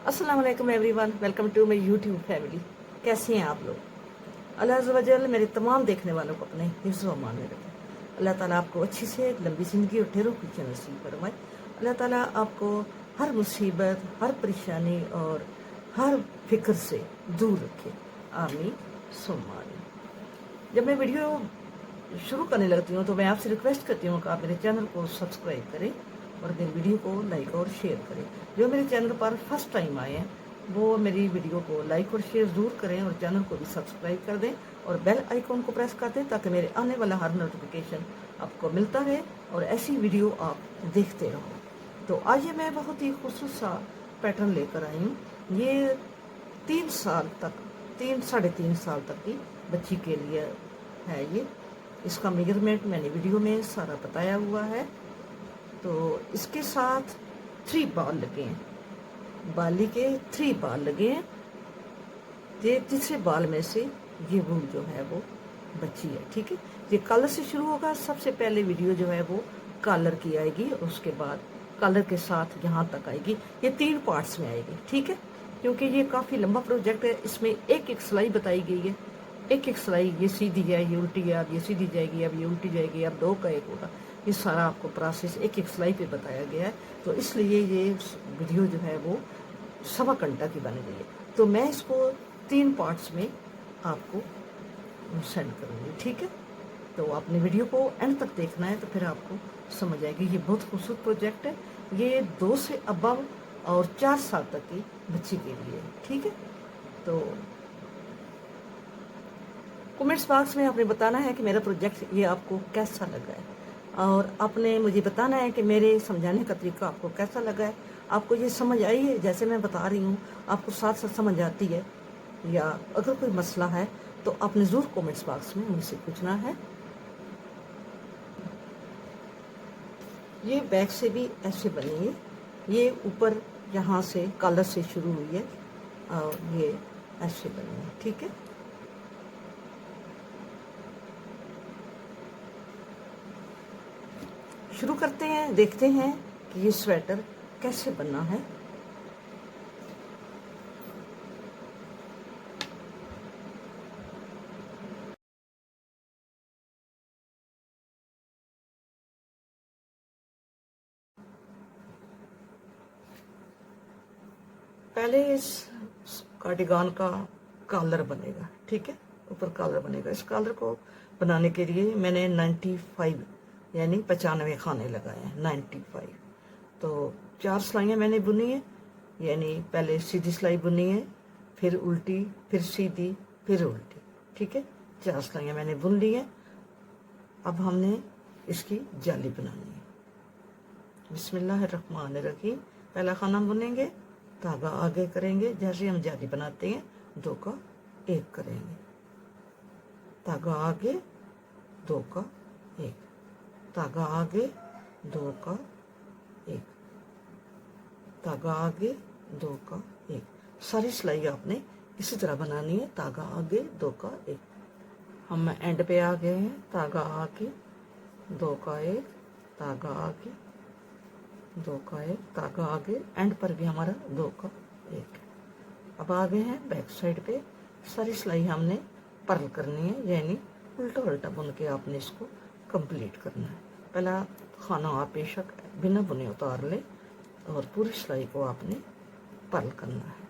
अस्सलाम वालेकुम everyone, welcome to my YouTube family. कैसे हैं आप लोग? अल्लाह अज़्ज़ा वजल मेरे तमाम देखने वालों को अपने हिफ्ज़ व अमान में रखे। अल्लाह ताला आपको अच्छी सेहत, लंबी ज़िंदगी और ढेरों खुशियाँ नसीब फरमाए। अल्लाह ताला आपको हर मुसीबत, हर परेशानी और हर फिक्र से दूर रखे। आमीन सुम्मा आमीन। जब मैं वीडियो शुरू करने लगती हूँ तो मैं आपसे रिक्वेस्ट करती हूँ कि आप मेरे चैनल को सब्सक्राइब करें और मेरी वीडियो को लाइक और शेयर करें। जो मेरे चैनल पर फर्स्ट टाइम आए हैं वो मेरी वीडियो को लाइक और शेयर ज़रूर करें और चैनल को भी सब्सक्राइब कर दें और बेल आइकॉन को प्रेस कर दें ताकि मेरे आने वाला हर नोटिफिकेशन आपको मिलता रहे और ऐसी वीडियो आप देखते रहो। तो आज ये मैं बहुत ही खूबसूरत सा पैटर्न लेकर आई हूँ। ये 3 साल तक, 3 साढ़े 3 साल तक की बच्ची के लिए है। ये इसका मेजरमेंट मैंने वीडियो में सारा बताया हुआ है। तो इसके साथ 3 बाल लगे हैं, बाली के 3 बाल लगे हैं। ये तीसरे बाल में से ये वूल जो है वो बची है। ठीक है, ये कलर से शुरू होगा। सबसे पहले वीडियो जो है वो कलर की आएगी और उसके बाद कलर के साथ यहाँ तक आएगी। ये 3 पार्ट्स में आएगी। ठीक है, क्योंकि ये काफ़ी लंबा प्रोजेक्ट है। इसमें एक एक सिलाई बताई गई है, एक एक सिलाई। ये सीधी है, ये उल्टी है, अब ये सीधी जाएगी, अब ये उल्टी जाएगी, अब 2 का 1 होगा। ये सारा आपको प्रोसेस एक एक सिलाई पे बताया गया है। तो इसलिए ये वीडियो जो है वो 1.25 घंटा की बन गई है। तो मैं इसको 3 पार्ट्स में आपको सेंड करूँगी। ठीक है, तो आपने वीडियो को एंड तक देखना है तो फिर आपको समझ आएगी। ये बहुत खूबसूरत प्रोजेक्ट है। ये 2 से अबव और 4 साल तक की बच्ची के लिए। ठीक है, तो कमेंट्स बॉक्स में आपने बताना है कि मेरा प्रोजेक्ट ये आपको कैसा लगा है और आपने मुझे बताना है कि मेरे समझाने का तरीका आपको कैसा लगा है। आपको ये समझ आई है जैसे मैं बता रही हूँ, आपको साथ साथ समझ आती है, या अगर कोई मसला है तो आपने ज़रूर कमेंट्स बॉक्स में मुझसे पूछना है। ये बैक से भी ऐसे बनी है। ये ऊपर यहाँ से कॉलर से शुरू हुई है और ये ऐसे बनी है। ठीक है, शुरू करते हैं, देखते हैं कि ये स्वेटर कैसे बनना है। पहले इस कार्डिगान का कॉलर बनेगा। ठीक है, ऊपर कॉलर बनेगा। इस कॉलर को बनाने के लिए मैंने 95 यानी 95 खाने लगाए हैं। 95, तो 4 सिलाइयाँ मैंने बुनी है। यानी पहले सीधी सिलाई बुनी है, फिर उल्टी, फिर सीधी, फिर उल्टी। ठीक है, 4 सिलाइयाँ मैंने बुन ली है। अब हमने इसकी जाली बनानी है। बिस्मिल्लाहिर्रहमानिर्रहीम। पहला खाना बुनेंगे, धागा आगे करेंगे जैसे हम जाली बनाते हैं, 2 का 1 करेंगे। धागा आगे, 2 का 1, धागा आगे, 2 का 1, धागा आगे, 2 का 1। सारी सिलाई आपने इसी तरह बनानी है। धागा आगे, 2 का 1। हम एंड पे आ गए हैं। धागा आगे, 2 का 1, धागा आगे, 2 का 1, धागा आगे। एंड पर भी हमारा 2 का 1। अब आ गए हैं बैक साइड पे। सारी सिलाई हमने पर्ल करनी है, यानी उल्टा उल्टा बुन के आपने इसको कंप्लीट करना है। पहला खाना आप बेशक बिना बुने उतार ले और पूरी सिलाई को आपने पर्ल करना है।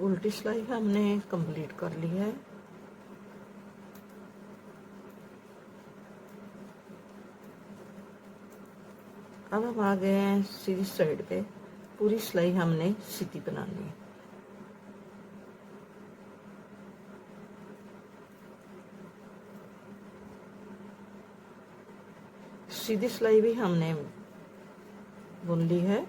उल्टी सिलाई हमने कंप्लीट कर ली है। अब हम आ गए हैं सीधी साइड पे। पूरी सिलाई हमने सीधी बनानी है। सीधी सिलाई भी हमने बुन ली है।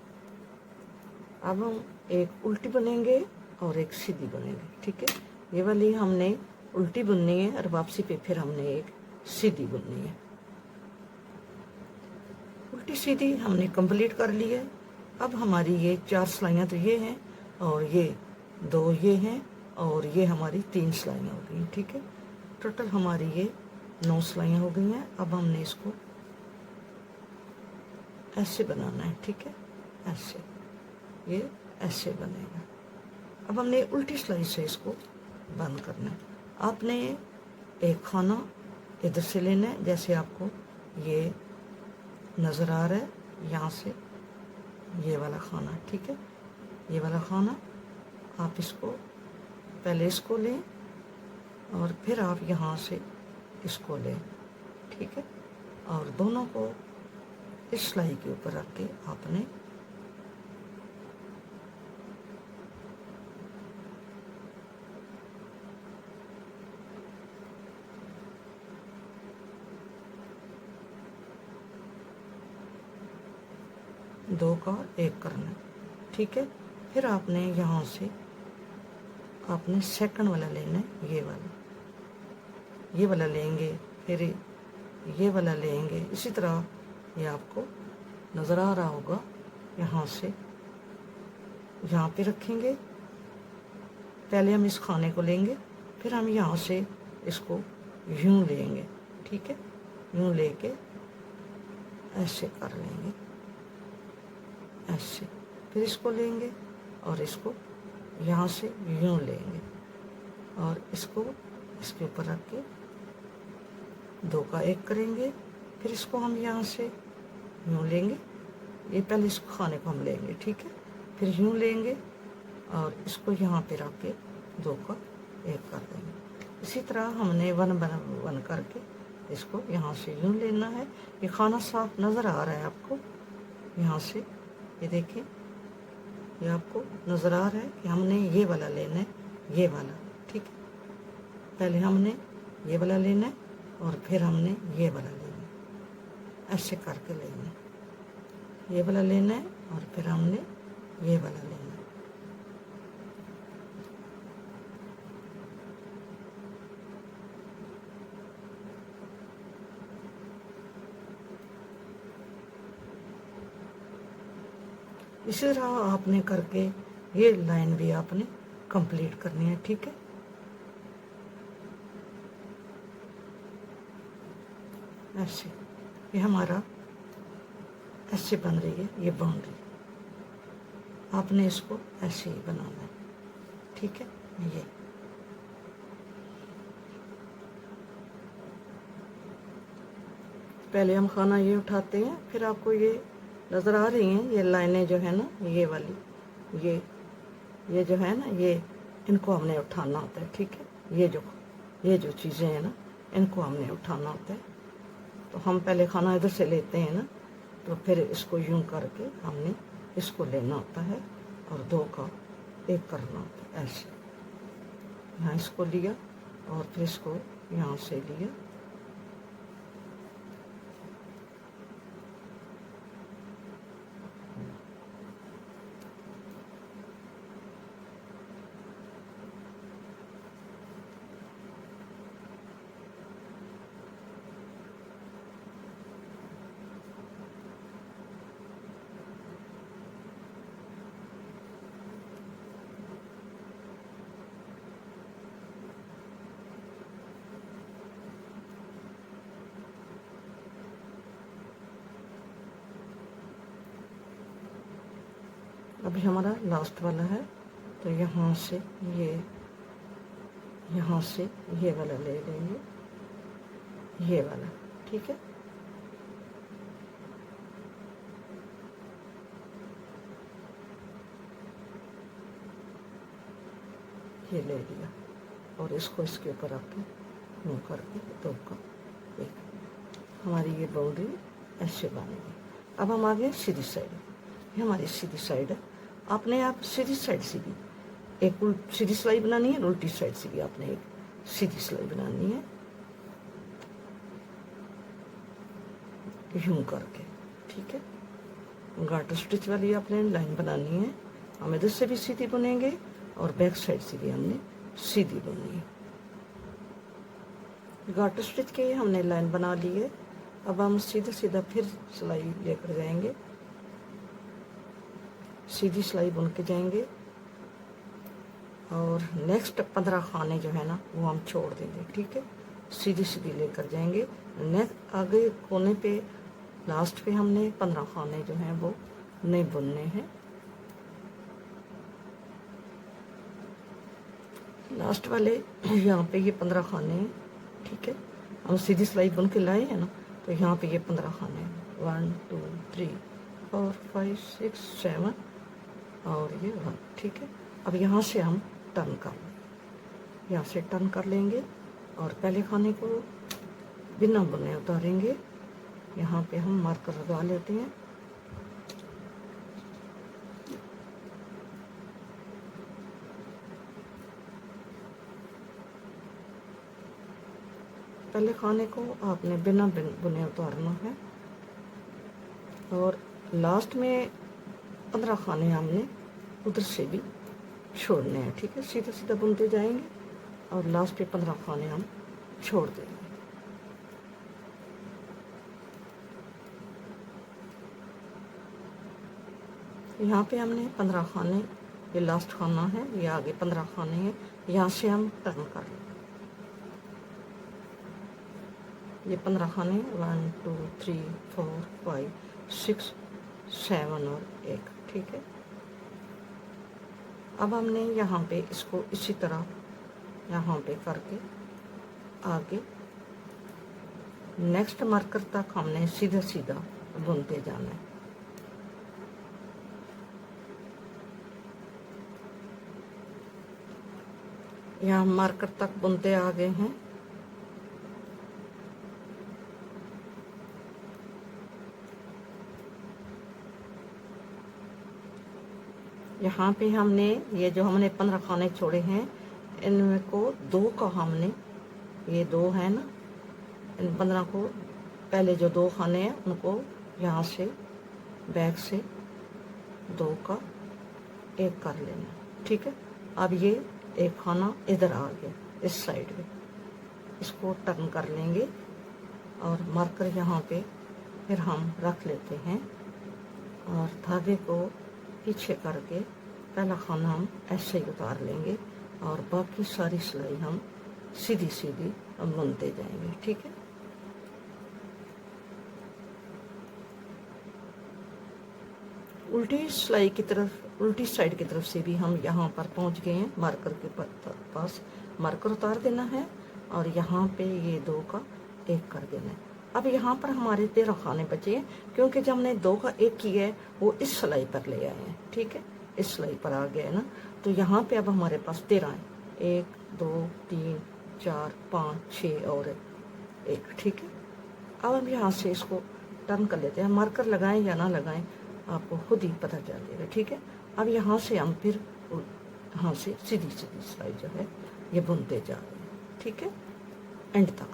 अब हम एक उल्टी बुनेंगे और एक सीधी बुनेंगे। ठीक है, ये वाली हमने उल्टी बुननी है और वापसी पे फिर हमने एक सीधी बुननी है। उल्टी सीधी हमने कंप्लीट कर ली है। अब हमारी ये 4 सिलाइयाँ तो ये हैं और ये 2 ये हैं और ये हमारी 3 सिलाइयाँ हो गई। ठीक है, टोटल हमारी ये 9 सिलाइयाँ हो गई हैं। अब हमने इसको ऐसे बनाना है। ठीक है, ऐसे ये ऐसे बनेगा। अब हमने उल्टी सिलाई से इसको बंद करना है। आपने एक खाना इधर से लेना है, जैसे आपको ये नज़र आ रहा है यहाँ से, ये वाला खाना, ठीक है। ये वाला खाना आप इसको पहले इसको लें और फिर आप यहाँ से इसको लें, ठीक है। और दोनों को इस सिलाई के ऊपर रख के आपने दो का एक करना है, ठीक है। फिर आपने यहाँ से आपने सेकंड वाला लेना है, ये वाला लेंगे, फिर ये वाला लेंगे। इसी तरह ये आपको नज़र आ रहा होगा। यहाँ से यहाँ पे रखेंगे, पहले हम इस खाने को लेंगे, फिर हम यहाँ से इसको यूं लेंगे, ठीक है। यूं लेके ऐसे कर लेंगे, ऐसे, फिर इसको लेंगे और इसको यहाँ से यूं लेंगे और इसको इसके ऊपर रख के दो का एक करेंगे। फिर इसको हम यहाँ से यूं लेंगे, ये पहले इस खाने को हम लेंगे, ठीक है। फिर यूं लेंगे और इसको यहाँ पे रख के दो का एक कर देंगे। इसी तरह हमने वन करके इसको यहाँ से यूं लेना है। ये खाना साफ नज़र आ रहा है आपको यहाँ से, ये देखें, ये आपको नज़र आ रहा है कि हमने ये वाला लेना है, ये वाला, ठीक है। पहले हमने ये वाला लेना है और फिर हमने ये वाला लेना है, ऐसे करके लेना है। ये वाला लेना है और फिर हमने ये वाला लेना है। इसी तरह आपने करके ये लाइन भी आपने कंप्लीट करनी है, ठीक है। ऐसे ये हमारा ऐसे बन रही है ये बाउंड्री, आपने इसको ऐसे ही बनाना है, ठीक है। ये पहले हम खाना ये उठाते हैं, फिर आपको ये नज़र आ रही हैं ये लाइनें जो है ना, ये वाली, ये जो है ना, ये इनको हमने उठाना होता है, ठीक है। ये जो चीज़ें हैं ना, इनको हमने उठाना होता है। तो हम पहले खाना इधर से लेते हैं ना, तो फिर इसको यूं करके हमने इसको लेना होता है और दो का एक करना होता है, ऐसे। यहाँ इसको लिया और फिर इसको यहाँ से लिया, अभी हमारा लास्ट वाला है। तो यहाँ से ये वाला ले लेंगे, ये वाला, ठीक है। ये ले लिया और इसको इसके ऊपर रख के मुँह करके दो का एक, हमारी ये बाउंड्री ऐसे बनेगी। अब हम आ गए सीधी साइड, ये हमारी सीधी साइड है। आपने आप सीधी साइड से भी एक सीधी सिलाई बनानी है, उल्टी साइड से भी आपने एक सीधी सिलाई बनानी है, यूं करके, ठीक है। गार्टर स्टिच वाली आपने लाइन बनानी है। हम इधर से भी सीधी बुनेंगे और बैक साइड से भी हमने सीधी बुननी है। गार्टर स्टिच के हमने लाइन बना ली है। अब हम सीधा सीधा फिर सिलाई लेकर जाएंगे, सीधी सिलाई बुन के जाएंगे और नेक्स्ट 15 खाने जो है ना वो हम छोड़ देंगे, ठीक है। सीधी सीधी लेकर जाएंगे। नेक्स्ट आगे कोने पे लास्ट पे हमने 15 खाने जो हैं वो नहीं बुनने हैं। लास्ट वाले यहाँ पे ये 15 खाने हैं, ठीक है। हम सीधी सिलाई बुन के लाए हैं ना, तो यहाँ पे ये 15 खाने हैं। 1 2 3 4 5 6 7 और ये 1, ठीक है। अब यहाँ से हम टर्न कर लेंगे, यहाँ से टर्न कर लेंगे और पहले खाने को बिना बुने उतारेंगे। यहाँ पे हम मार्कर लगा लेते हैं। पहले खाने को आपने बिना बुने उतारना है और लास्ट में 15 खाने हमने उधर से भी छोड़ने हैं, ठीक है। सीधा सीधा बुनते जाएंगे और लास्ट पे 15 खाने हम छोड़ देंगे। यहाँ पे हमने 15 खाने, ये लास्ट खाना है, ये आगे 15 खाने हैं। यहाँ से हम टर्न कर लेंगे। ये 15 खाने 1 2 3 4 5 6 7 और 1, ठीक है। अब हमने यहाँ पे इसको इसी तरह यहाँ पे करके आगे नेक्स्ट मार्कर तक हमने सीधा सीधा बुनते जाना है। यहाँ मार्कर तक बुनते आ गए हैं। यहाँ पे हमने ये जो हमने 15 खाने छोड़े हैं, इनमें को 2 का हमने, ये 2 है ना, इन 15 को पहले जो 2 खाने हैं उनको यहाँ से बैक से 2 का 1 कर लेना, ठीक है। अब ये एक खाना इधर आ गया इस साइड में, इसको टर्न कर लेंगे और मार्कर यहाँ पे फिर हम रख लेते हैं और धागे को पीछे करके पहला खाना हम ऐसे ही उतार लेंगे और बाकी सारी सिलाई हम सीधी सीधी बुनते जाएंगे, ठीक है। उल्टी सिलाई की तरफ, उल्टी साइड की तरफ से भी हम यहाँ पर पहुँच गए हैं। मार्कर के पास मार्कर उतार देना है और यहाँ पे ये 2 का 1 कर देना है। अब यहाँ पर हमारे 13 खाने बचे हैं, क्योंकि जब हमने 2 का 1 किया है वो इस सिलाई पर ले आए हैं, ठीक है। इस सिलाई पर आ गया है ना, तो यहाँ पे अब हमारे पास 13 है। 1 2 3 4 5 6 और 1, ठीक है। अब हम यहाँ से इसको टर्न कर लेते हैं। मार्कर लगाएं या ना लगाएं आपको खुद ही पता चल जाएगा, ठीक है। अब यहाँ से हम फिर यहाँ से सीधी सीधी सिलाई जो है ये बुनते जा रहे हैं, ठीक है, एंड तक।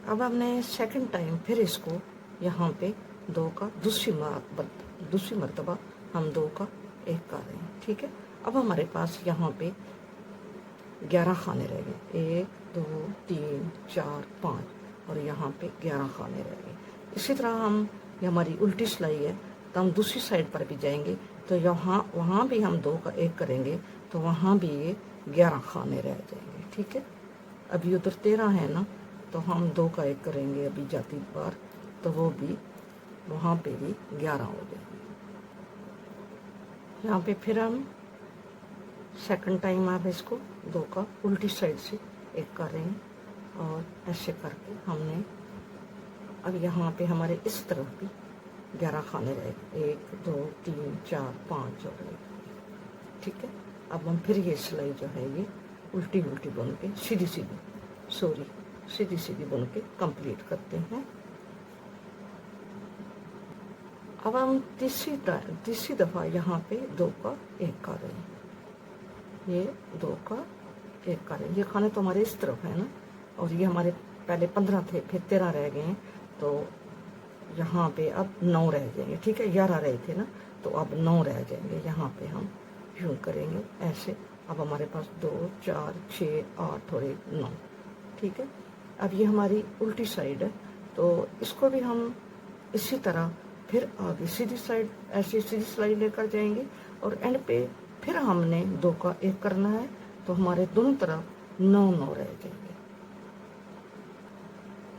अब हमने सेकंड टाइम फिर इसको यहाँ पे 2 का दूसरी मर्तबा हम 2 का 1 कर रहे हैं, ठीक है। अब हमारे पास यहाँ पे 11 खाने रह गए। 1 2 3 4 5 और यहाँ पे 11 खाने रह गए। इसी तरह हम, ये हमारी उल्टी सिलाई है, तो हम दूसरी साइड पर भी जाएंगे, तो वहाँ भी हम 2 का 1 करेंगे, तो वहाँ भी ये 11 खाने रह जाएंगे, ठीक है। अभी उधर 13 है ना, तो हम 2 का 1 करेंगे अभी जाती बार, तो वो भी वहाँ पे भी 11 हो जाएंगे। यहाँ पे फिर हम सेकंड टाइम आप इसको 2 का उल्टी साइड से 1 कर रहे हैं और ऐसे करके हमने अब यहाँ पे हमारे इस तरफ भी 11 खाने रहे। 1 2 3 4 5 और 1, ठीक है। अब हम फिर ये सिलाई जो है ये उल्टी उल्टी बुन के सीधी सीधी बुन के कंप्लीट करते हैं। अब हम तीसरी दफ़ा यहाँ पे 2 का 1 कर रहे हैं। ये 2 का 1 कर रहे हैं। ये खाने तो हमारे इस तरफ है ना, और ये हमारे पहले 15 थे, फिर 13 रह गए हैं, तो यहाँ पे अब 9 रह जाएंगे, ठीक है। 11 रहे थे ना, तो अब 9 रह जाएंगे। यहाँ पे हम यूँ करेंगे ऐसे। अब हमारे पास 2 4 6 8 और 1 9, ठीक है। अब ये हमारी उल्टी साइड है, तो इसको भी हम इसी तरह फिर आगे सीधी साइड ऐसी सीधी सिलाई लेकर जाएंगे और एंड पे फिर हमने 2 का 1 करना है, तो हमारे दोनों तरफ 9 रह जाएंगे।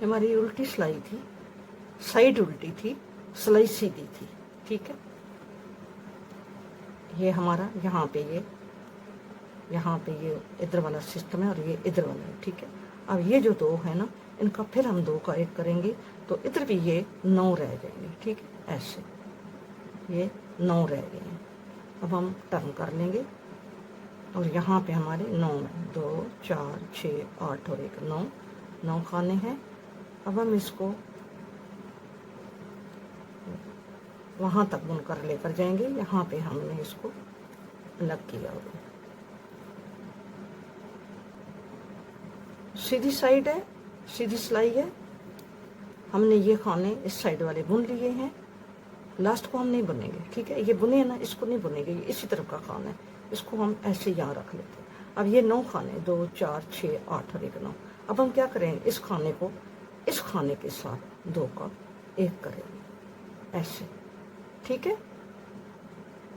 हमारी उल्टी सिलाई थी, साइड उल्टी थी, सिलाई सीधी थी, ठीक है। ये हमारा यहाँ पे ये इधर वाला सिस्टम है और ये इधर वाला है, ठीक है। अब ये जो दो है ना, इनका फिर हम 2 का 1 करेंगे तो इधर भी ये 9 रह जाएंगे, ठीक है। ऐसे ये 9 रह गए हैं। अब हम टर्न कर लेंगे और यहाँ पे हमारे 9 है, 2 4 6 8 और 1 9 खाने हैं। अब हम इसको वहाँ तक बुनकर लेकर जाएंगे। यहाँ पे हमने इसको अलग किया होगा। सीधी साइड है, सीधी सिलाई है। हमने ये खाने इस साइड वाले बुन लिए हैं, लास्ट को हम नहीं बुनेंगे, ठीक है। ये बुने ना, इसको नहीं बुनेंगे, ये इसी तरफ का खाना है, इसको हम ऐसे यहाँ रख लेते हैं। अब ये 9 खाने, 2 4 6 8 और 1 9। अब हम क्या करेंगे, इस खाने को इस खाने के साथ 2 का 1 करेंगे, ऐसे, ठीक है।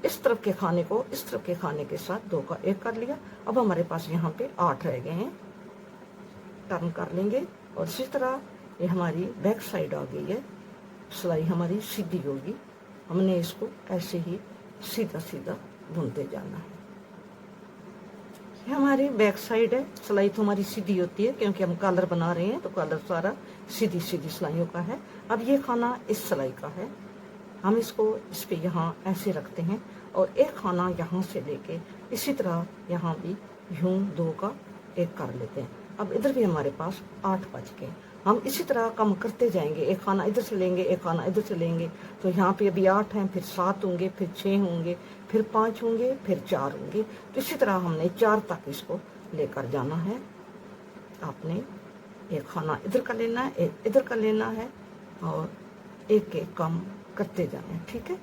इस तरफ के खाने को इस तरफ के खाने के साथ 2 का 1 कर लिया। अब हमारे पास यहाँ पे 8 रह गए हैं। टर्न कर लेंगे और इसी तरह ये हमारी बैक साइड आ गई है। सिलाई हमारी सीधी होगी, हमने इसको ऐसे ही सीधा सीधा बुनते जाना है। ये हमारी बैक साइड है। सिलाई तो हमारी सीधी होती है क्योंकि हम कॉलर बना रहे हैं, तो कॉलर सारा सीधी सीधी सिलाइयों का है। अब ये खाना इस सिलाई का है, हम इसको इस पे यहाँ ऐसे रखते हैं और एक खाना यहाँ से लेके इसी तरह यहाँ भी यूं 2 का 1 कर लेते हैं। अब इधर भी हमारे पास 8 बच गए। हम इसी तरह कम करते जाएंगे, एक खाना इधर से लेंगे, एक खाना इधर से लेंगे, तो यहाँ पे अभी 8 हैं, फिर 7 होंगे, फिर 6 होंगे, फिर 5 होंगे, फिर 4 होंगे। तो इसी तरह हमने 4 तक इसको लेकर जाना है। आपने एक खाना इधर का लेना है, एक इधर का लेना है और एक एक कम करते जाना है, ठीक है।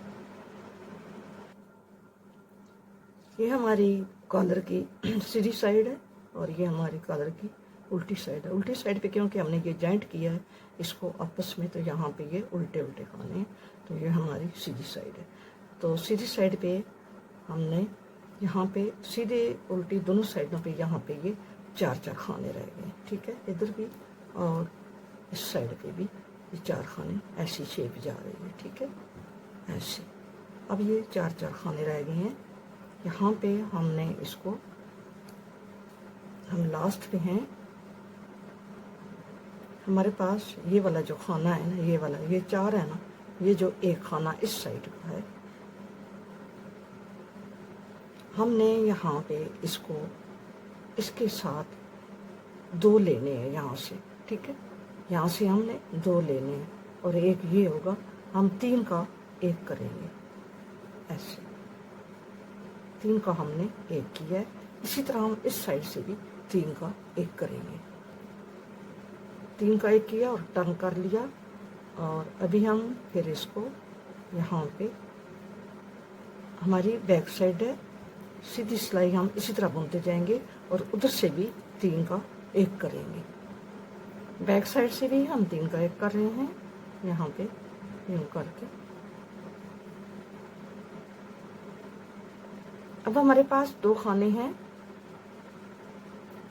ये हमारी कॉलर की सीधी साइड है और ये हमारी कॉलर की उल्टी साइड है। उल्टी साइड पे क्योंकि हमने ये जॉइंट किया है इसको आपस में, तो यहाँ पे ये उल्टे उल्टे खाने हैं, तो ये हमारी सीधी साइड है। तो सीधी साइड पे हमने यहाँ पे सीधे उल्टी दोनों साइडों पे यहाँ पे ये 4 खाने रह गए, ठीक है। इधर भी और इस साइड पे भी ये 4 खाने ऐसी शेप जा रही है, ठीक है, ऐसे। अब ये 4 खाने रह गए हैं। यहाँ पे हमने इसको, हम लास्ट पे हैं, हमारे पास ये वाला जो खाना है ना, ये वाला, ये 4 है ना, ये जो एक खाना इस साइड का है, हमने यहाँ पे इसको इसके साथ 2 लेने हैं यहाँ से, ठीक है। यहाँ से हमने 2 लेने हैं और एक ये होगा, हम 3 का 1 करेंगे, ऐसे 3 का हमने 1 किया है। इसी तरह हम इस साइड से भी 3 का 1 करेंगे। 3 का 1 किया और टर्न कर लिया और अभी हम फिर इसको यहाँ पे, हमारी बैक साइड है, सीधी सिलाई हम इसी तरह बुनते जाएंगे और उधर से भी 3 का 1 करेंगे। बैक साइड से भी हम 3 का 1 कर रहे हैं, यहाँ पे यूं करके। अब हमारे पास 2 खाने हैं।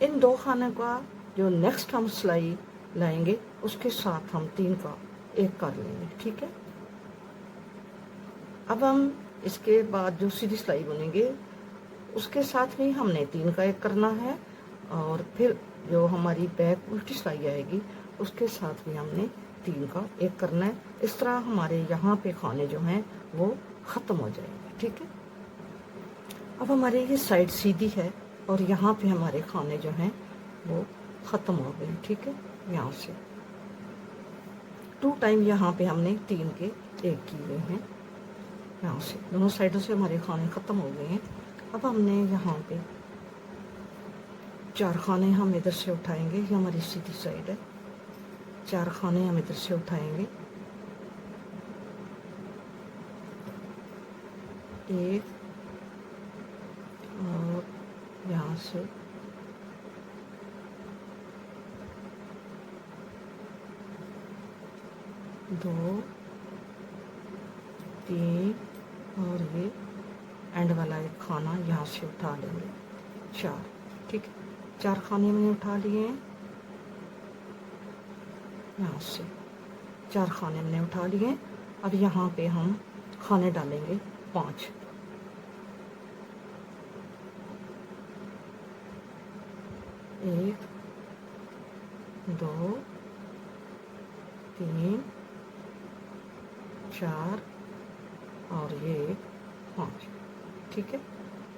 इन 2 खाने का जो नेक्स्ट हम सिलाई लाएंगे उसके साथ हम 3 का 1 कर लेंगे, ठीक है। अब हम इसके बाद जो सीधी सिलाई बुनेंगे उसके साथ भी हमने 3 का 1 करना है और फिर जो हमारी बैक उल्टी सिलाई आएगी उसके साथ भी हमने 3 का 1 करना है। इस तरह हमारे यहाँ पे खाने जो हैं वो ख़त्म हो जाएंगे, ठीक है। अब हमारी ये साइड सीधी है और यहाँ पे हमारे खाने जो हैं वो ख़त्म हो गए, ठीक है। यहाँ से 2 टाइम यहाँ पे हमने 3 के 1 किए हैं। यहाँ से दोनों साइडों से हमारे खाने ख़त्म हो गए हैं। अब हमने यहाँ पे 4 खाने हम इधर से उठाएंगे, ये हमारी सीधी साइड है। 4 खाने हम इधर से उठाएंगे, 1 और यहाँ से 2 3 और ये एंड वाला एक खाना यहाँ से उठा लेंगे, 4, ठीक है। 4 खाने मैंने उठा लिए हैं, यहाँ से 4 खाने मैंने उठा लिए हैं। अब यहाँ पे हम खाने डालेंगे 5। एक, 2, 3, 4 और ये 5। ठीक है,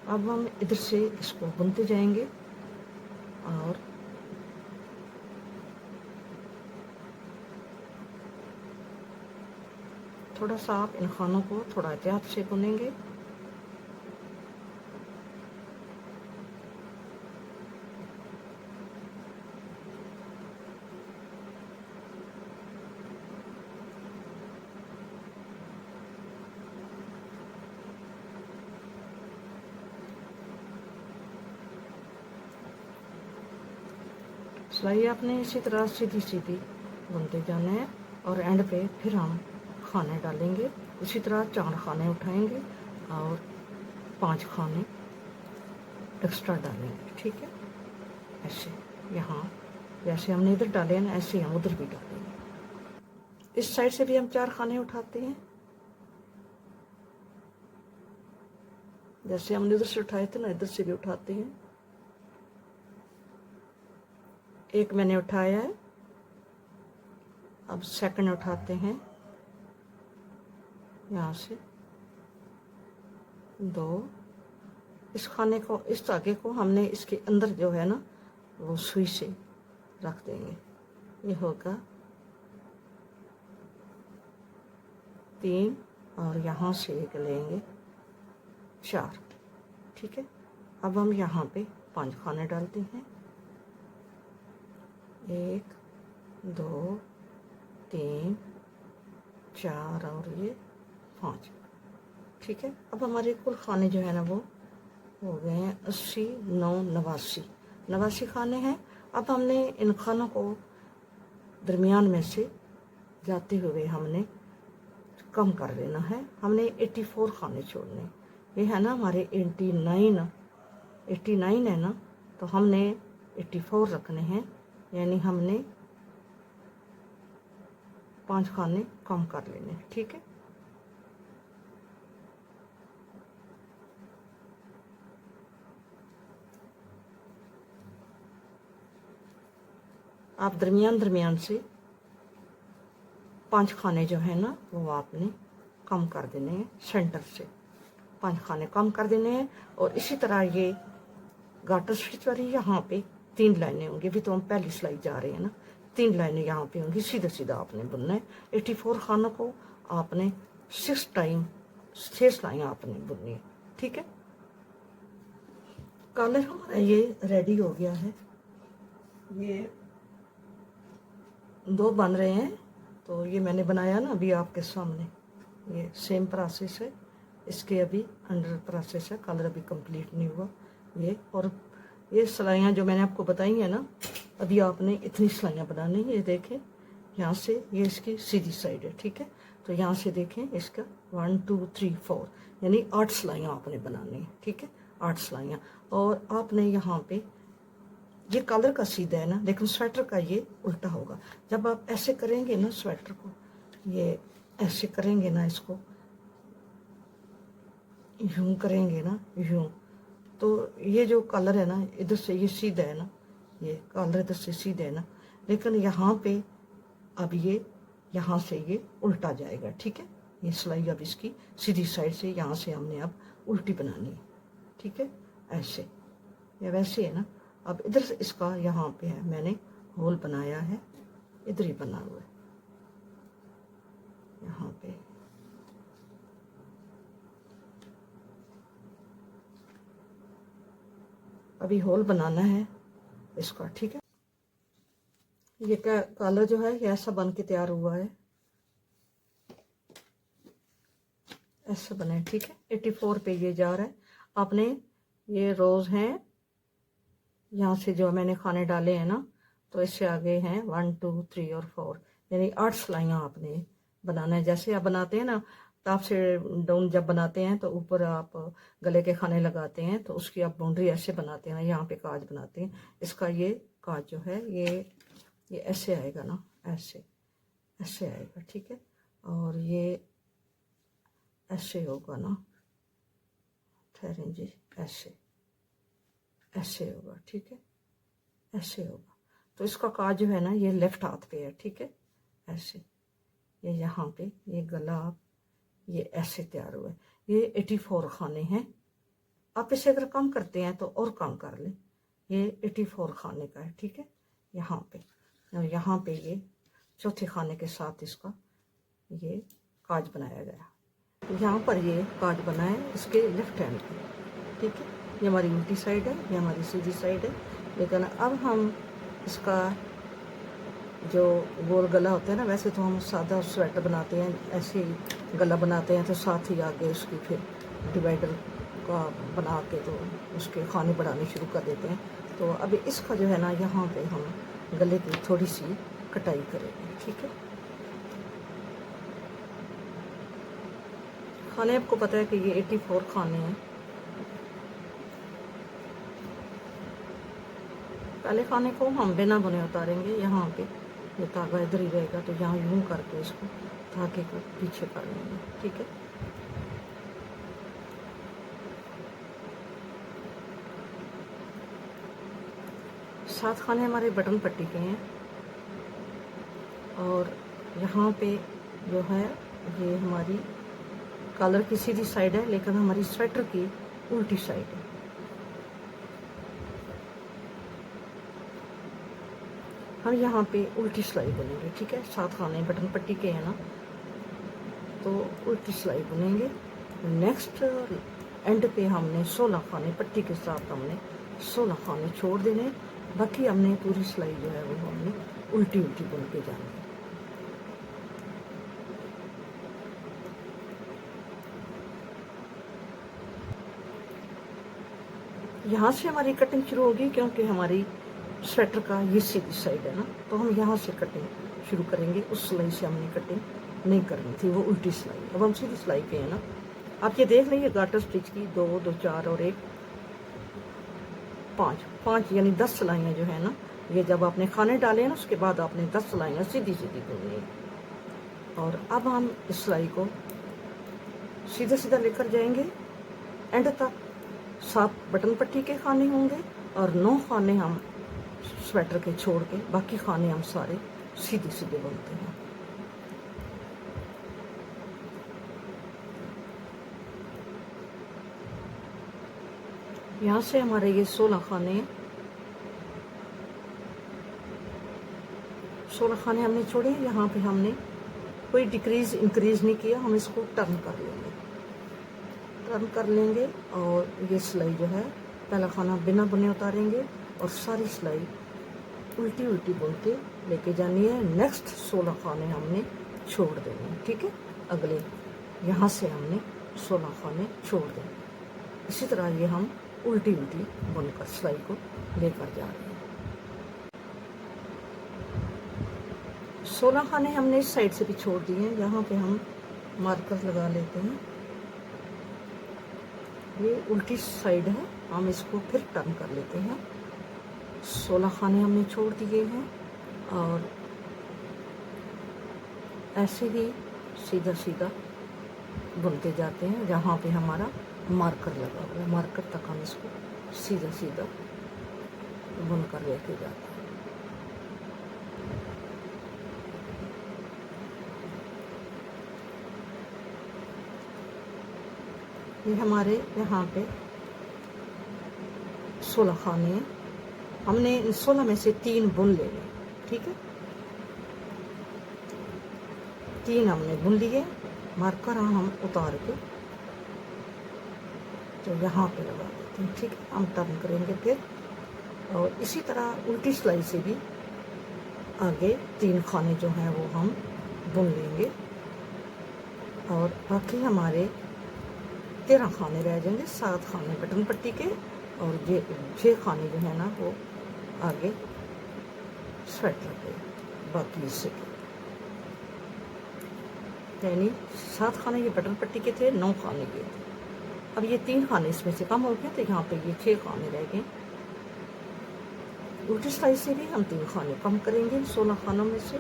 अब हम इधर से इसको बुनते जाएंगे और थोड़ा सा आप इन खानों को थोड़ा एहतियात से बुनेंगे। सिलाई आपने इसी तरह सीधी सीधी बुनते जाना है और एंड पे फिर हम खाने डालेंगे। इसी तरह 4 खाने उठाएंगे और 5 खाने एक्स्ट्रा डालेंगे। ठीक है, ऐसे यहाँ जैसे हमने इधर डाले हैं ना, ऐसे हम उधर भी डालेंगे। इस साइड से भी हम 4 खाने उठाते हैं, जैसे हमने उधर से उठाए थे ना, इधर से भी उठाते हैं। एक मैंने उठाया है, अब सेकंड उठाते हैं यहाँ से 2। इस खाने को, इस धागे को हमने इसके अंदर जो है ना वो सुई से रख देंगे। ये होगा 3 और यहाँ से एक लेंगे 4। ठीक है, अब हम यहाँ पे 5 खाने डालते हैं। 1, 2, 3, 4 और ये 5। ठीक है, अब हमारे कुल खाने जो है ना वो हो गए हैं 80, 9, 89। 89 खाने हैं। अब हमने इन खानों को दरमियान में से जाते हुए हमने कम कर देना है। हमने 84 खाने छोड़ने। ये है ना हमारे 89 है ना, तो हमने 84 रखने हैं, यानी हमने 5 खाने कम कर लेने। ठीक है, आप दरमियान से 5 खाने जो है ना वो आपने कम कर देने हैं। सेंटर से 5 खाने कम कर देने हैं। और इसी तरह ये गाटर स्टिच वाली यहाँ पे 3 लाइनें होंगी। अभी तो हम पहली सिलाई जा रहे हैं ना, 3 लाइनें यहाँ पे होंगी। सीधा सीधा आपने बुनना है। 84 खानों को आपने 6 टाइम 6 सिलाइयाँ आपने बुननी है। ठीक है, कलर हमारा ये रेडी हो गया है। ये 2 बन रहे हैं, तो ये मैंने बनाया ना अभी आपके सामने। ये सेम प्रोसेस है, इसके अभी अंडर प्रोसेस है, कलर अभी कंप्लीट नहीं हुआ ये। और ये सिलाइयाँ जो मैंने आपको बताई है ना, अभी आपने इतनी सिलाइयाँ बनानी है। ये देखें, यहाँ से ये इसकी सीधी साइड है। ठीक है, तो यहाँ से देखें इसका 1, 2, 3, 4 यानी 8 सिलाइयाँ आपने बनानी है। ठीक है, 8 सिलाइयाँ। और आपने यहाँ पे ये कलर का सीधा है ना, लेकिन स्वेटर का ये उल्टा होगा। जब आप ऐसे करेंगे ना स्वेटर को, ये ऐसे करेंगे ना, इसको यूं करेंगे ना, यूं, तो ये जो कलर है ना इधर से ये सीधा है ना, ये कलर इधर से सीधा है ना, लेकिन यहाँ पे अब ये यहाँ से ये उल्टा जाएगा। ठीक है, ये सिलाई अब इसकी सीधी साइड से यहाँ से हमने अब उल्टी बनानी है। ठीक है, ऐसे या वैसे है ना। अब इधर से इसका यहाँ पे है, मैंने होल बनाया है, इधर ही बना हुआ है यहाँ पे। अभी होल बनाना है इसका। ठीक है, ये क्या कलर जो है ये ऐसा बन के तैयार हुआ है, ऐसा बना है। ठीक है, 84 पे ये जा रहा है। आपने ये रोज हैं, यहाँ से जो मैंने खाने डाले हैं ना, तो इससे आगे हैं 1, 2, 3 और 4 यानी 8 सिलाइयाँ आपने बनाना है। जैसे आप बनाते हैं ना, टॉप से डाउन जब बनाते हैं तो ऊपर आप गले के खाने लगाते हैं, तो उसकी आप बाउंड्री ऐसे बनाते हैं ना, यहाँ पे काज बनाते हैं। इसका ये काज जो है ये ऐसे आएगा ना, ऐसे ऐसे आएगा। ठीक है, और ये ऐसे होगा ना, ठहरें जी, ऐसे ऐसे होगा, ठीक है, ऐसे होगा। तो इसका काज जो है ना ये लेफ्ट हाथ पे है, ठीक है, ऐसे ये यहाँ पे ये गला ये ऐसे तैयार हुआ है। ये 84 खाने हैं। आप इसे अगर कम करते हैं तो और कम कर लें। ये 84 खाने का है, ठीक है, यहाँ पे और यहाँ पे ये चौथे खाने के साथ इसका ये काज बनाया गया। यहाँ पर ये काज बना है इसके लेफ्ट हैंड पे, ठीक है। ये हमारी उल्टी साइड है, ये हमारी सीधी साइड है। लेकिन अब हम इसका जो गोल गला होता है ना, वैसे तो हम सादा स्वेटर बनाते हैं, ऐसे ही गला बनाते हैं, तो साथ ही आगे उसकी फिर डिवाइडर का बना के तो उसके खाने बढ़ाने शुरू कर देते हैं। तो अभी इसका जो है ना यहाँ पे हम गले की थोड़ी सी कटाई करेंगे, ठीक है। खाने आपको पता है कि ये 84 खाने हैं। पहले खाने को हम बिना बुने उतारेंगे। यहाँ पे ये धागा इधर ही रहेगा, तो यहाँ यूं करके इसको धागे को पीछे कर लेंगे, ठीक है। सात खाने हमारे बटन पट्टी के हैं और यहाँ पे जो है ये हमारी कॉलर की सीधी साइड है, लेकिन हमारी स्वेटर की उल्टी साइड है। हम यहाँ पे उल्टी सिलाई बुनेंगे, ठीक है। 7 खाने बटन पट्टी के हैं ना, तो उल्टी सिलाई बुनेंगे। नेक्स्ट एंड पे हमने 16 खाने पट्टी के साथ हमने 16 खाने छोड़ देने। बाकी हमने पूरी सिलाई जो है वो हमने उल्टी उल्टी बुन के जानी है। यहाँ से हमारी कटिंग शुरू होगी, क्योंकि हमारी स्वेटर का ये सीधी साइड है ना, तो हम यहाँ से कटिंग शुरू करेंगे। उस सिलाई से हमने कटिंग नहीं करनी थी, वो उल्टी सिलाई। अब हम सीधी सिलाई पे है ना, आप ये देख लीजिए गार्टर स्टिच की 2 2 4 और 1 5 यानी 10 सिलाइयाँ जो है ना, ये जब आपने खाने डाले हैं ना उसके बाद आपने 10 सिलाइयाँ सीधी सीधी करनी है। और अब हम इस सिलाई को सीधा सीधा लेकर जाएंगे एंड तक। 7 बटन पट्टी के खाने होंगे और 9 खाने हम स्वेटर के छोड़ के, बाकी खाने हम सारे सीधे सीधे बुनते हैं। यहाँ से हमारे ये 16 खाने हैं। 16 खाने हमने छोड़े। यहाँ पे हमने कोई डिक्रीज इंक्रीज नहीं किया, हम इसको टर्न कर लेंगे, टर्न कर लेंगे। और ये सिलाई जो है पहला खाना बिना बुने उतारेंगे और सारी सिलाई उल्टी उल्टी बुन के लेके जानी है। नेक्स्ट 16 खाने हमने छोड़ देने हैं, ठीक है। अगले यहाँ से हमने 16 खाने छोड़ देंगे। इसी तरह ये हम उल्टी उल्टी बुनकर सिलाई को लेकर जा रहे हैं। 16 खाने हमने इस साइड से भी छोड़ दिए हैं। यहाँ पे हम मार्कर लगा लेते हैं। ये उल्टी साइड है, हम इसको फिर टर्न कर लेते हैं। 16 खाने हमने छोड़ दिए हैं और ऐसे ही सीधा सीधा बुनते जाते हैं। जहाँ पे हमारा मार्कर लगा हुआ है, मार्कर तक हम इसको सीधा सीधा बुनकर लेके जाते हैं। ये हमारे यहाँ पे 16 खाने हैं। हमने इन 16 में से 3 बुन लेने, ठीक है। 3 हमने बुन लिए। मार्कर हम उतार के तो यहाँ पे लगा देते हैं, ठीक है। हम टर्न करेंगे फिर, और इसी तरह उल्टी सिलाई से भी आगे 3 खाने जो हैं वो हम बुन लेंगे और बाकी हमारे 13 खाने रह जाएंगे। 7 खाने बटन पट्टी के और ये 6 खाने जो है ना वो आगे स्वेटर पे, बाकी इससे यानी 7 खाने ये बटन पट्टी के थे, 9 खाने के थे। अब ये 3 खाने इसमें से कम हो गए, तो यहाँ पे ये 6 खाने रह गए। उल्टी सिलाई से भी हम 3 खाने कम करेंगे 16 खानों में से।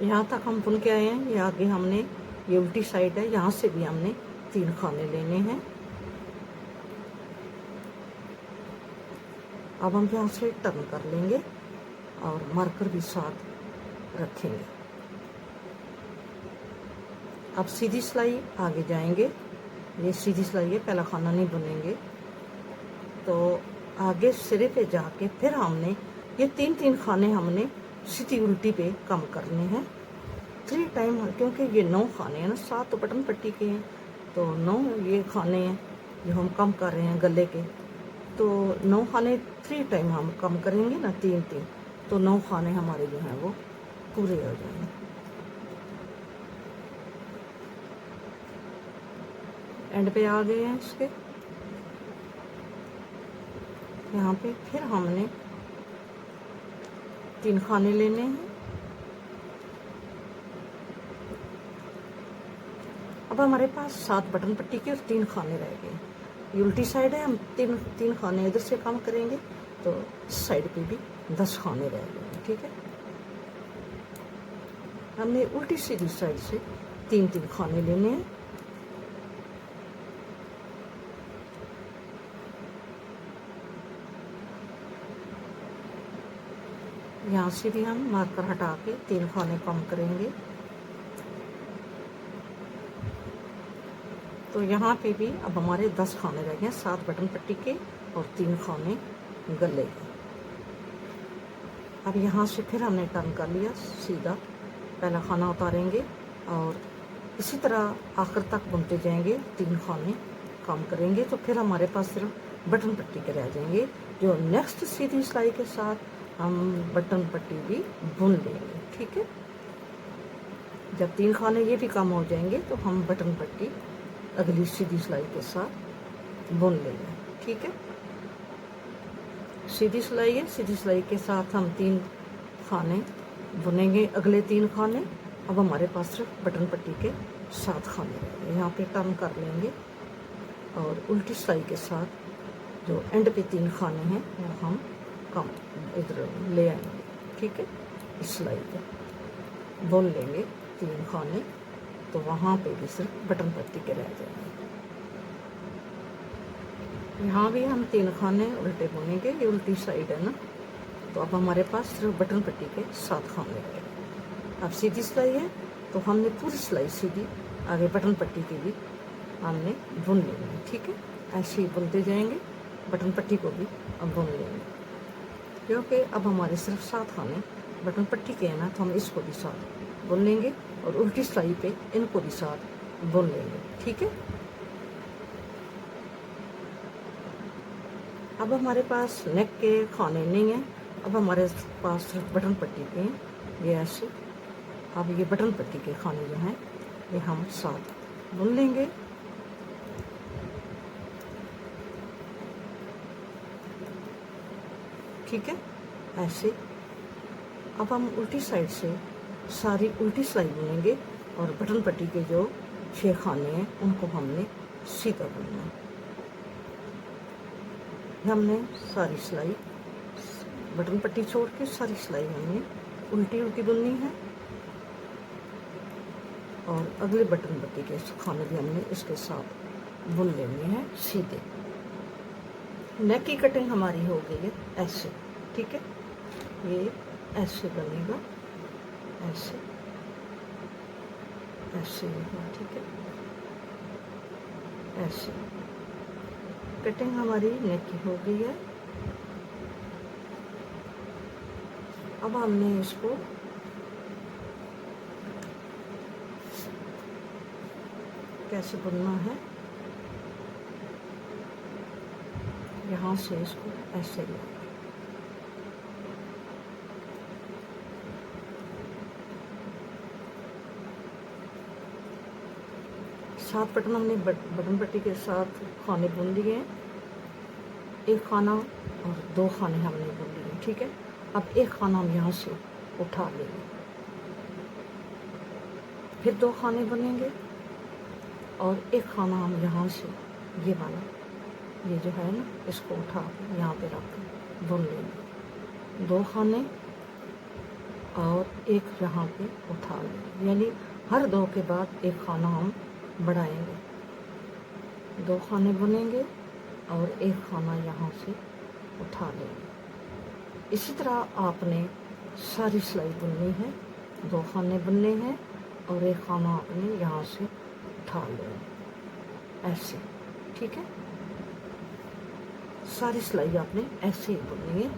यहाँ तक हम बुन के आए हैं। ये आगे हमने, ये उल्टी साइड है, यहाँ से भी हमने 3 खाने लेने हैं। अब हम यहाँ से टर्न कर लेंगे और मार्कर भी साथ रखेंगे। अब सीधी सिलाई आगे जाएंगे। ये सीधी सिलाई है, पहला खाना नहीं बुनेंगे। तो आगे सिरे पे जाके फिर हमने ये 3 खाने हमने सीधी उल्टी पे कम करने हैं 3 टाइम, क्योंकि ये 9 खाने हैं ना, 7 तो बटन पट्टी के हैं, तो 9 ये खाने हैं जो हम कम कर रहे हैं गले के। तो 9 खाने 3 टाइम हम कम करेंगे ना, 3, तो 9 खाने हमारे जो हैं वो पूरे हो जाएंगे। एंड पे आ गए हैं इसके। यहाँ पे फिर हमने 3 खाने लेने हैं। अब हमारे पास 7 बटन पट्टी के और 3 खाने रह गए। ये उल्टी साइड है, हम 3 खाने इधर से कम करेंगे, तो इस साइड पे भी 10 खाने रह गए। ठीक है, हमने उल्टी सीधी साइड से 3 खाने लेने हैं। यहाँ से भी हम मार्कर हटा के 3 खाने कम करेंगे। तो यहाँ पे भी अब हमारे 10 खाने रह गए, 7 बटन पट्टी के और 3 खाने गले के। अब यहाँ से फिर हमने टर्न कर लिया सीधा, पहला खाना उतारेंगे और इसी तरह आखिर तक बुनते जाएंगे। 3 खाने कम करेंगे, तो फिर हमारे पास सिर्फ बटन पट्टी के रह जाएंगे, जो नेक्स्ट सीधी सिलाई के साथ हम बटन पट्टी भी बुन लेंगे। ठीक है, जब 3 खाने ये भी कम हो जाएंगे, तो हम बटन पट्टी अगली सीधी सिलाई के साथ बुन लेंगे। ठीक है, सीधी सिलाई है, सीधी सिलाई के साथ हम 3 खाने बुनेंगे, अगले 3 खाने। अब हमारे पास सिर्फ बटन पट्टी के 7 खाने रहेंगे। यहाँ पे टर्न कर लेंगे और उल्टी सिलाई के साथ जो एंड पे 3 खाने हैं वो हम कम इधर ले आएंगे। ठीक है, इस सिलाई पे बुन लेंगे 3 खाने, तो वहाँ पे भी सिर्फ बटन पट्टी के रह जाएंगे। यहाँ भी हम 3 खाने उल्टे बुनेंगे, ये उल्टी साइड है ना, तो अब हमारे पास सिर्फ बटन पट्टी के 7 खाने रह गए। अब सीधी सिलाई है, तो हमने पूरी सिलाई सीधी आगे बटन पट्टी की भी हमने बुन लेंगे। ठीक है, ऐसे ही बुनते जाएंगे, बटन पट्टी को भी अब बुन लेंगे, क्योंकि अब हमारे सिर्फ 7 खाने बटन पट्टी के हैं ना, तो हम इसको भी साथ बुन लेंगे और उल्टी सिलाई पे इनको भी साथ बुन लेंगे। ठीक है, अब हमारे पास नेक के खाने नहीं हैं, अब हमारे पास सिर्फ बटन पट्टी के हैं, ये ऐसे। अब ये बटन पट्टी के खाने जो हैं ये हम साथ बुन लेंगे। ठीक है, ऐसे। अब हम उल्टी साइड से सारी उल्टी सिलाई बुनेंगे और बटन पट्टी के जो 6 खाने हैं उनको हमने सीधा बुनना है। हमने सारी सिलाई बटन पट्टी छोड़ के सारी सिलाई हमने उल्टी उल्टी बुननी है और अगले बटन पट्टी के खाने भी हमने इसके साथ बुन लेने हैं सीधे। नेक की कटिंग हमारी हो गई है ऐसे। ठीक है, ये ऐसे बनेगा, ऐसे ऐसे होगा। ठीक है, ऐसे कटिंग हमारी नेक की हो गई है। अब हमने इसको कैसे बुनना है, यहाँ से इसको ऐसे लेंगे, सात बटन हमने बटन पट्टी के साथ खाने बुन लिए हैं, 1 खाना और 2 खाने हमने बुन लिए। ठीक है, अब 1 खाना हम यहाँ से उठा लेंगे, फिर 2 खाने बुनेंगे और 1 खाना हम यहाँ से ये वाला, ये जो है ना, इसको उठा के यहाँ पे रख के बुन लेंगे। 2 खाने और एक यहाँ पे उठा लेंगे, यानी हर 2 के बाद एक खाना हम बढ़ाएंगे। 2 खाने बुनेंगे और एक खाना यहाँ से उठा लेंगे। इसी तरह आपने सारी सिलाई बुननी है, 2 खाने बुनने हैं और एक खाना आपने यहाँ से उठा लेना, ऐसे। ठीक है, सारी सिलाई आपने ऐसे ही बुननी है।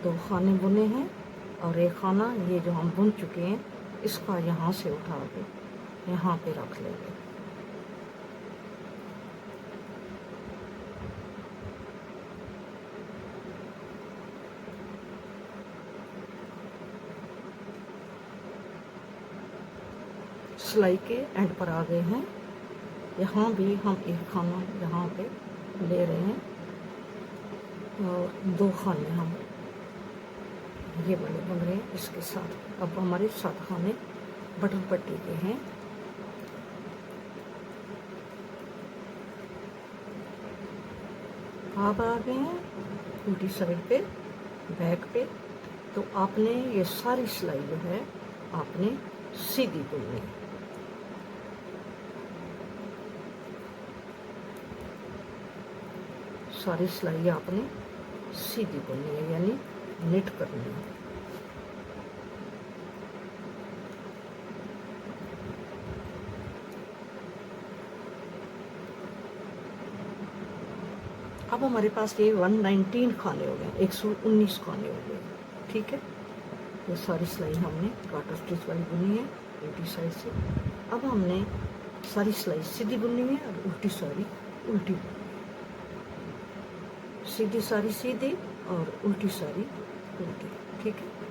2 खाने बुने हैं और एक खाना ये जो हम बुन चुके हैं इसका यहाँ से उठा के यहाँ पे रख लेंगे। सिलाई के एंड पर आ गए हैं। यहाँ भी हम एक खाना यहाँ पे ले रहे हैं और 2 खाने हम ये वाले बुन रहे हैं इसके साथ। अब हमारे 7 खाने बटन पट्टी के हैं। आप आ गए हैं उल्टी साइड पे, बैक पे। तो आपने ये सारी सिलाई जो है आपने सीधी बुननी है। सारी सिलाई आपने सीधी बुननी है, यानी निट करनी है। अब हमारे पास ये 119 खाने हो गए, 119 खाने हो गए। ठीक है, ये सारी सिलाई हमने काटर स्टिच वाली बुनी है उल्टी साइड से। अब हमने सारी सिलाई सीधी बुननी है और उल्टी सारी उल्टी बुननी है। सीधी सारी सीधी और उल्टी सारी उल्टी। ठीक है,